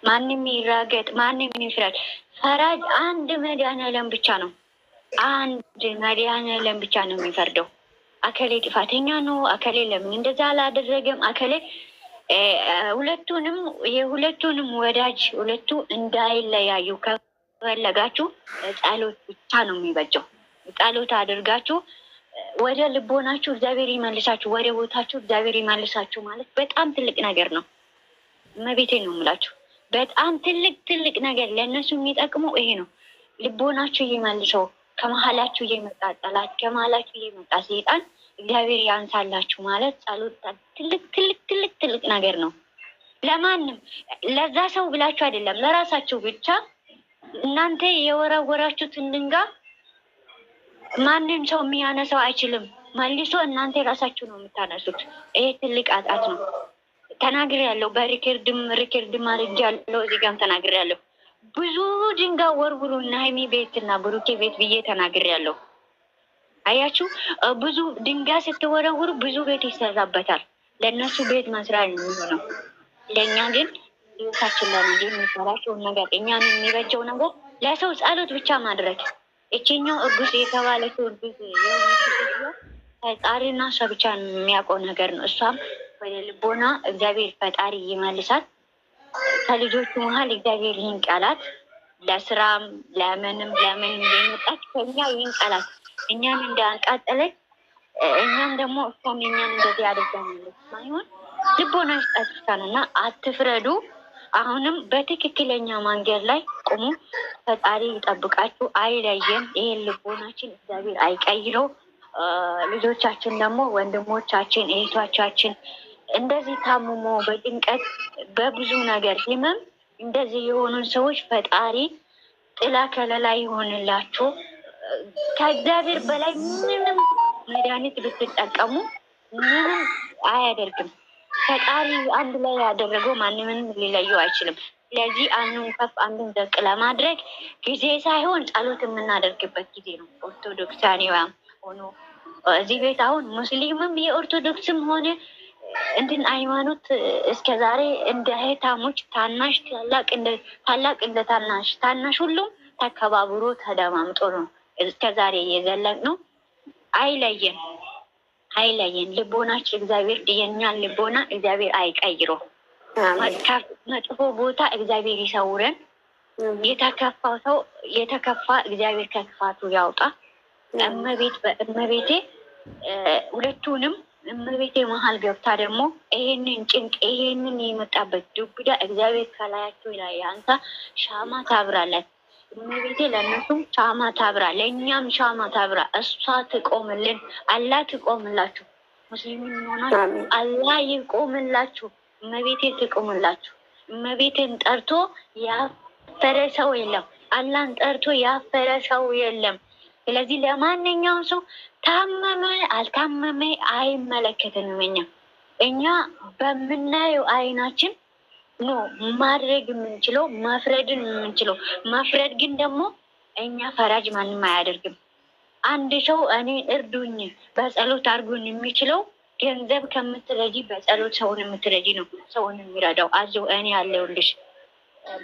ማንም ይራገጥ፣ ማንም ይፍረድ። ፈራጅ አንድ መድኃኒዓለም ብቻ ነው። አንድ መድኃኒዓለም ብቻ ነው የሚፈርደው። አከሌ ጥፋተኛ ነው፣ አከሌ ለምን እንደዛ አላደረገም፣ አከሌ የሁለቱንም ወዳጅ ሁለቱ እንዳይለያዩ ከፈለጋችሁ ጸሎት ብቻ ነው የሚበጀው። ጸሎት አድርጋችሁ ወደ ልቦናችሁ እግዚአብሔር ይመልሳችሁ፣ ወደ ቦታችሁ እግዚአብሔር ይመልሳችሁ ማለት በጣም ትልቅ ነገር ነው። እመቤቴ ነው የምላችሁ። በጣም ትልቅ ነገር ለእነሱ የሚጠቅመው ይሄ ነው። ልቦናችሁ ይመልሰው። ከመሀላችሁ እየመጣ ጠላት፣ ከመሀላችሁ እየመጣ ሰይጣን እግዚአብሔር ያንሳላችሁ ማለት ጸሎት ትልቅ ነገር ነው። ለማንም ለዛ ሰው ብላችሁ አይደለም፣ ለራሳችሁ ብቻ። እናንተ የወረወራችሁትን ድንጋይ ማንም ሰው የሚያነሳው አይችልም። መልሶ እናንተ ራሳችሁ ነው የምታነሱት። ይሄ ትልቅ አጣት ነው። ተናግሬያለሁ። በሪከርድም አድርጌያለሁ። እዚህ ጋርም ተናግሬያለሁ። ብዙ ድንጋይ ወርውሩ እና ሀይሚ ቤት እና ብሩኬ ቤት ብዬ ተናግሬያለሁ። አያችሁ፣ ብዙ ድንጋይ ስትወረውሩ ብዙ ቤት ይሰራበታል። ለእነሱ ቤት መስራት የሚሆነው፣ ለእኛ ግን ቤታችን ላይ የሚሰራቸውን ነገር እኛን የሚበጀው ነገር ለሰው ጸሎት ብቻ ማድረግ። እችኛው እርጉዝ የተባለችው እርጉዝ ፈጣሪና እሷ ብቻ የሚያውቀው ነገር ነው። እሷም ወደ ልቦና እግዚአብሔር ፈጣሪ ይመልሳል። ከልጆቹ መሀል እግዚአብሔር ይንቀላት። ለስራም ለምንም የመጣች ከኛ ይንቀላት። እኛን እንዳንቃጠለች እኛም ደግሞ እሷም እኛን እንደዚህ አድርጋለች ሳይሆን ልቦና ይስጣችሁታል። እና አትፍረዱ። አሁንም በትክክለኛ መንገድ ላይ ቁሙ። ፈጣሪ ይጠብቃችሁ፣ አይለየን። ይሄን ልቦናችን እግዚአብሔር አይቀይረው። ልጆቻችን ደግሞ ወንድሞቻችን፣ እህቶቻችን እንደዚህ ታምሞ በጭንቀት በብዙ ነገር ህመም እንደዚህ የሆኑን ሰዎች ፈጣሪ ጥላ ከለላ ይሆንላችሁ። ከእግዚአብሔር በላይ ምንም መድኃኒት ብትጠቀሙ ምንም አያደርግም። ፈጣሪ አንድ ላይ ያደረገው ማንምን ሊለየው አይችልም። ስለዚህ አንዱን ከፍ አንዱን ዘቅ ለማድረግ ጊዜ ሳይሆን ጸሎት የምናደርግበት ጊዜ ነው። ኦርቶዶክሳኒዋም ሆኖ እዚህ ቤት አሁን ሙስሊምም የኦርቶዶክስም ሆነ እንትን ሃይማኖት እስከ ዛሬ እንደ እህታሞች ታናሽ ታላቅ እንደ ታናሽ ሁሉም ተከባብሮ ተደማምጦ ነው እስከ ዛሬ እየዘለቅ ነው። አይለየን ልቦናችን እግዚአብሔር የኛን ልቦና እግዚአብሔር አይቀይሮ። መጥፎ ቦታ እግዚአብሔር ይሰውረን። የተከፋ እግዚአብሔር ከክፋቱ ያውጣ። እመቤቴ ሁለቱንም እመቤቴ መሀል ገብታ ደግሞ ይሄንን ጭንቅ ይሄንን የመጣበት ዱብዳ እግዚአብሔር ከላያቸው ላይ ያንሳ። ሻማ ታብራለን እመቤቴ፣ ለእነሱም ሻማ ታብራ፣ ለእኛም ሻማ ታብራ። እሷ ትቆምልን፣ አላህ ትቆምላችሁ። ሙስሊምን ሆናችሁ አላህ ይቆምላችሁ፣ እመቤቴ ትቆምላችሁ። እመቤቴን ጠርቶ ያፈረ ሰው የለም፣ አላህን ጠርቶ ያፈረ ሰው የለም። ስለዚህ ለማንኛውም ሰው ታመመ አልታመመ አይመለከተንም። እኛ በምናየው አይናችን ነው ማድረግ የምንችለው መፍረድን የምንችለው። መፍረድ ግን ደግሞ እኛ ፈራጅ ማንም አያደርግም። አንድ ሰው እኔ እርዱኝ በጸሎት አድርጉን የሚችለው ገንዘብ ከምትረጂ በጸሎት ሰውን የምትረጂ ነው ሰውን የሚረዳው። አዘው እኔ ያለውልሽ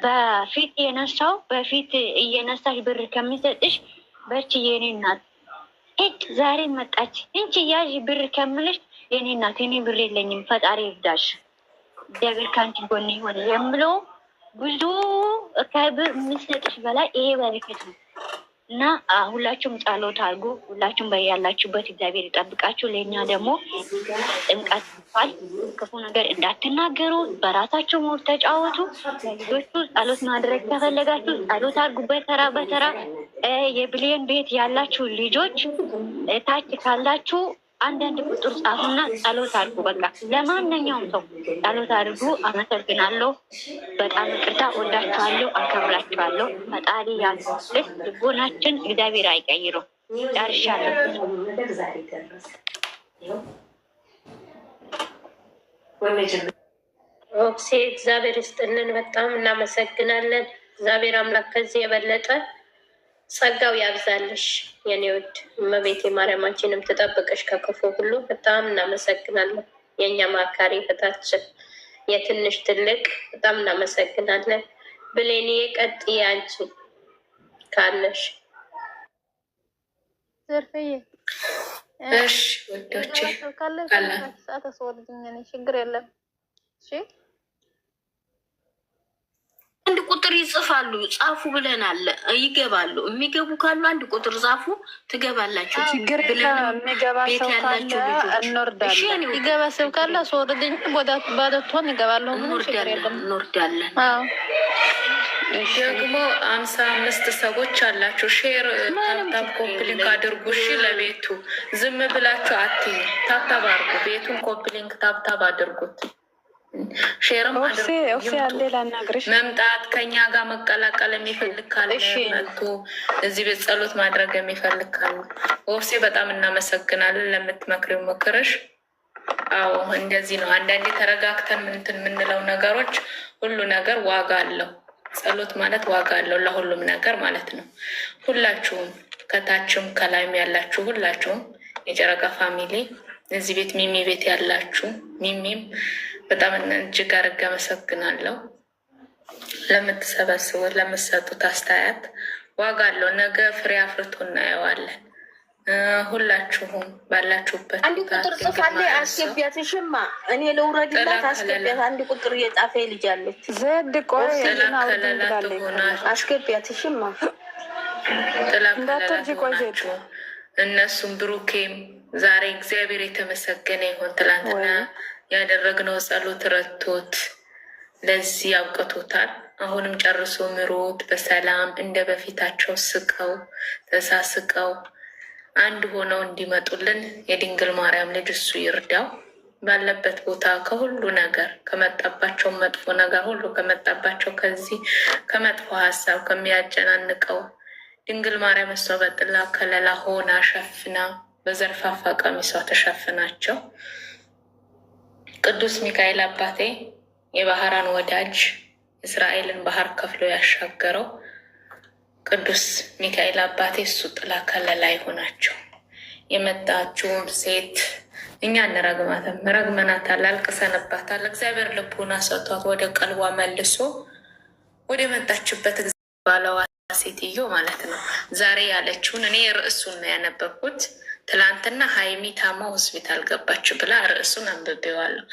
በፊት የነሳው በፊት እየነሳሽ ብር ከሚሰጥሽ በች የኔ እናት ዛሬ መጣች እንቺ ያዥ ብር ከምልሽ የኔ እናት እኔ ብር የለኝም ፈጣሪ ይርዳሽ እግዚአብሔር ከአንቺ ጎን ይሆን የምለው ብዙ ከብር የሚሰጥሽ በላይ ይሄ በረከት ነው። እና ሁላችሁም ጸሎት አድርጉ። ሁላችሁም በያላችሁበት እግዚአብሔር ይጠብቃችሁ። ለእኛ ደግሞ ጥምቀት ይባል ክፉ ነገር እንዳትናገሩ፣ በራሳችሁ ሞት ተጫወቱ። ለልጆቹ ጸሎት ማድረግ ከፈለጋችሁ ጸሎት አድርጉ። በተራ የብሌን ቤት ያላችሁ ልጆች ታች ካላችሁ አንዳንድ ቁጥር ጻፉና ጸሎት አድርጉ። በቃ ለማንኛውም ሰው ጸሎት አድርጉ። አመሰግናለሁ። በጣም ይቅርታ። ወዳችኋለሁ፣ አከብራችኋለሁ። ፈጣሪ ያንስ ልቦናችን እግዚአብሔር አይቀይረው። ዳርሻለሁ። ኦክሴ እግዚአብሔር ይስጥልን። በጣም እናመሰግናለን። እግዚአብሔር አምላክ ከዚህ የበለጠ ጸጋው ያብዛልሽ የኔ ውድ እመቤቴ ማርያማችንም ትጠብቅሽ ከክፉ ሁሉ። በጣም እናመሰግናለን። የእኛ ማካሪ እህታችን የትንሽ ትልቅ በጣም እናመሰግናለን። ብሌኒ ቀጥይ አንቺ ካለሽ። ዘርፍዬ እሺ ወዶቼ ሰዓት አስወርድኝ፣ ችግር የለም። እሺ አንድ ቁጥር ይጽፋሉ፣ ጻፉ ብለናል። ይገባሉ። የሚገቡ ካሉ አንድ ቁጥር ጻፉ፣ ትገባላችሁ። ችግር የሚገባ ሰው ካለ እንወርዳለን። ይገባ ሰው ካለ አስወርድኝ፣ ባዶቷን ይገባለሁ። እንወርዳለን። ደግሞ 55 ሰዎች አላችሁ። ሼር ታብታብ ኮፕሊንክ አድርጉ። እሺ ለቤቱ ዝም ብላችሁ አትዩ። ታብታብ አድርጉ። ቤቱን ኮፕሊንክ ታብታብ አድርጉት። ሼርም መምጣት ከኛ ጋር መቀላቀል የሚፈልግ ካለ መጥቶ እዚህ ቤት ጸሎት ማድረግ የሚፈልግ ካለ ወፍሴ በጣም እናመሰግናለን ለምትመክሪው ምክርሽ። አዎ እንደዚህ ነው። አንዳንዴ ተረጋግተን ምንትን የምንለው ነገሮች ሁሉ ነገር ዋጋ አለው። ጸሎት ማለት ዋጋ አለው ለሁሉም ነገር ማለት ነው። ሁላችሁም ከታችም ከላይም ያላችሁ ሁላችሁም የጨረቃ ፋሚሊ እዚህ ቤት ሚሚ ቤት ያላችሁ ሚሚም በጣም እጅግ አድርጌ አመሰግናለሁ። ለምትሰበስቡት ለምትሰጡት አስተያየት ዋጋ አለው። ነገ ፍሬ አፍርቶ እናየዋለን። ሁላችሁም ባላችሁበት አንድ ቁጥር ጽፋለች። አስገቢያት። ሽማ እኔ ለውረድላት አስገቢያት። አንድ ቁጥር እየጻፈ ልጅ አለች። ዘድ ቆይ ጥላከለላት ሆናችሁ አስገቢያት። ሽማ ጥላከለላት ሆናችሁ እነሱም ብሩኬም ዛሬ እግዚአብሔር የተመሰገነ ይሆን። ትላንትና ያደረግነው ጸሎት ረቶት ለዚህ አብቅቶታል። አሁንም ጨርሶ ምሮት በሰላም እንደ በፊታቸው ስቀው ተሳስቀው አንድ ሆነው እንዲመጡልን የድንግል ማርያም ልጅ እሱ ይርዳው። ባለበት ቦታ ከሁሉ ነገር ከመጣባቸው መጥፎ ነገር ሁሉ ከመጣባቸው ከዚህ ከመጥፎ ሀሳብ ከሚያጨናንቀው ድንግል ማርያም እሷ በጥላ ከለላ ሆና ሸፍና በዘርፋፋ ቀሚሷ ተሸፍናቸው። ቅዱስ ሚካኤል አባቴ የባህራን ወዳጅ እስራኤልን ባህር ከፍሎ ያሻገረው ቅዱስ ሚካኤል አባቴ እሱ ጥላ ከለላ ይሆናቸው። የመጣችውም ሴት እኛ እንረግማትም፣ ረግመናታል፣ አልቅሰንባታል። እግዚአብሔር ልቡና ሰጥቷት ወደ ቀልቧ መልሶ ወደ መጣችበት ባለዋ ሴትዮ ማለት ነው። ዛሬ ያለችውን እኔ ርዕሱን ነው ያነበብኩት። ትላንትና ሀይሚ ታማ ሆስፒታል ገባች ብላ ርዕሱን አንብቤዋለሁ።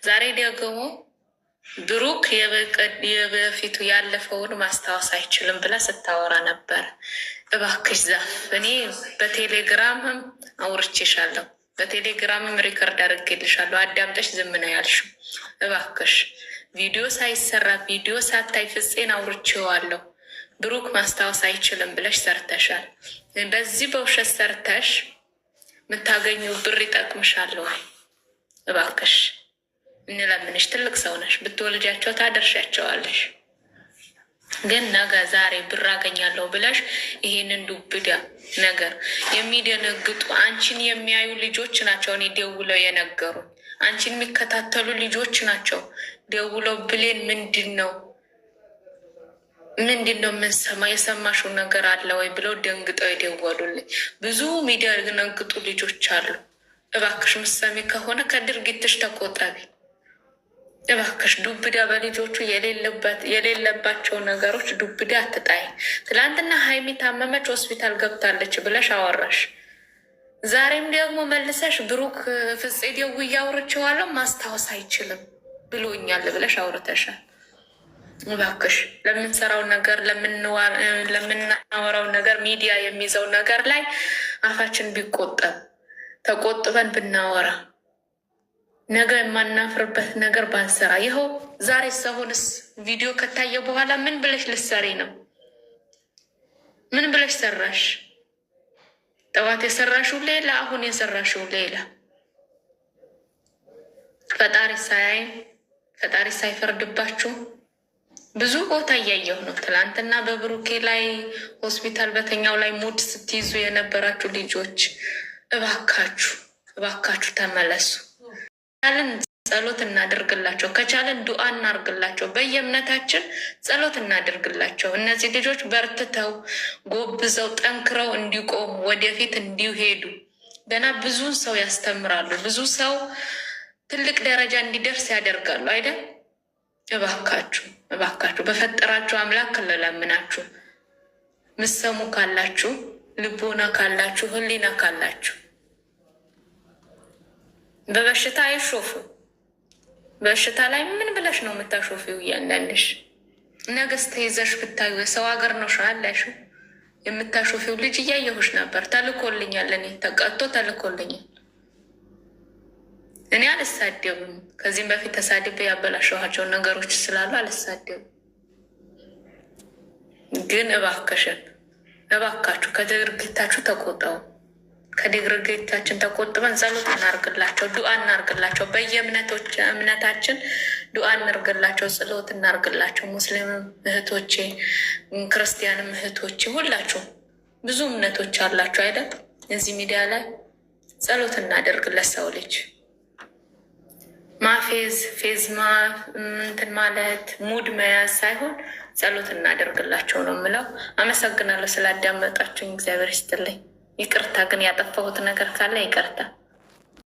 ዛሬ ደግሞ ብሩክ የበፊቱ ያለፈውን ማስታወስ አይችልም ብላ ስታወራ ነበር። እባክሽ ዛፍ እኔ በቴሌግራምም አውርቼሻለሁ፣ በቴሌግራምም ሪከርድ አድርጌልሻለሁ። አዳምጠሽ ዝም ነው ያልሽው። እባክሽ ቪዲዮ ሳይሰራ ቪዲዮ ሳታይ ፍፄን አውርቼዋለሁ። ብሩክ ማስታወስ አይችልም ብለሽ ሰርተሻል። በዚህ በውሸት ሰርተሽ የምታገኘው ብር ይጠቅምሻል ወይ? እባክሽ እንለምንሽ። ትልቅ ሰው ነሽ፣ ብትወልጃቸው ታደርሻቸዋለሽ። ግን ነገ ዛሬ ብር አገኛለሁ ብለሽ ይሄንን ዱብዳ ነገር የሚደነግጡ አንቺን የሚያዩ ልጆች ናቸው። እኔ ደውለው የነገሩ አንቺን የሚከታተሉ ልጆች ናቸው። ደውለው ብሌን ምንድን ነው የምንሰማ የሰማሽው ነገር አለ ወይ ብለው ደንግጠው የደወሉልኝ ብዙ የሚደነግጡ ልጆች አሉ። እባክሽ ምሰሚ ከሆነ ከድርጊትሽ ተቆጠቢ። እባክሽ ዱብዳ በልጆቹ የሌለባቸው ነገሮች ዱብዳ አትጣይ። ትላንትና ሀይሚ ታመመች ሆስፒታል ገብታለች ብለሽ አወራሽ። ዛሬም ደግሞ መልሰሽ ብሩክ ፍፄ ደውዬ አውርቼዋለሁ ማስታወስ አይችልም ብሎኛል ብለሽ አውርተሻል። እባክሽ ለምንሰራው ነገር ለምናወራው ነገር ሚዲያ የሚይዘው ነገር ላይ አፋችን ቢቆጠብ ተቆጥበን ብናወራ ነገ የማናፍርበት ነገር ባንሰራ። ይኸው ዛሬ ሰሆንስ ቪዲዮ ከታየ በኋላ ምን ብለሽ ልትሰሪ ነው? ምን ብለሽ ሰራሽ? ጠዋት የሰራሽው ሌላ፣ አሁን የሰራሽው ሌላ። ፈጣሪ ሳይፈርድባችሁ ብዙ ቦታ እያየሁ ነው። ትላንትና በብሩኬ ላይ ሆስፒታል በተኛው ላይ ሙድ ስትይዙ የነበራችሁ ልጆች እባካችሁ ተመለሱ። ከቻልን ጸሎት እናደርግላቸው፣ ከቻልን ዱዓ እናርግላቸው። በየእምነታችን ጸሎት እናደርግላቸው። እነዚህ ልጆች በርትተው ጎብዘው ጠንክረው እንዲቆሙ ወደፊት እንዲሄዱ ገና ብዙ ሰው ያስተምራሉ። ብዙ ሰው ትልቅ ደረጃ እንዲደርስ ያደርጋሉ አይደል? እባካችሁ በፈጠራችሁ አምላክ ልለምናችሁ፣ ምሰሙ ካላችሁ፣ ልቦና ካላችሁ፣ ህሊና ካላችሁ በበሽታ አይሾፉ። በሽታ ላይ ምን ብለሽ ነው የምታሾፊው? እያንዳንድሽ ነገስት ይዘሽ ብታዩ የሰው ሀገር ነው ሻላሹ የምታሾፊው። ልጅ እያየሁሽ ነበር። ተልኮልኛል፣ እኔ ተቀጥቶ ተልኮልኛል። እኔ አልሳደብም። ከዚህም በፊት ተሳድቤ ያበላሸኋቸውን ነገሮች ስላሉ አልሳደብም። ግን እባካችሁ ከድርጊታችሁ ተቆጠቡ። ከድርጊታችን ተቆጥበን ጸሎት እናርግላቸው፣ ዱዓ እናርግላቸው። በየእምነታችን ዱዓ እናርግላቸው፣ ጸሎት እናርግላቸው። ሙስሊም እህቶቼ፣ ክርስቲያንም እህቶቼ ሁላችሁ ብዙ እምነቶች አላችሁ አይደል? እዚህ ሚዲያ ላይ ጸሎት እናደርግለት። ሰው ልጅ ፌዝ እንትን ማለት ሙድ መያዝ ሳይሆን ጸሎት እናደርግላቸው ነው የምለው። አመሰግናለሁ ስላዳመጣችሁኝ። እግዚአብሔር ይስጥልኝ። ይቅርታ ግን ያጠፋሁት ነገር ካለ ይቅርታ።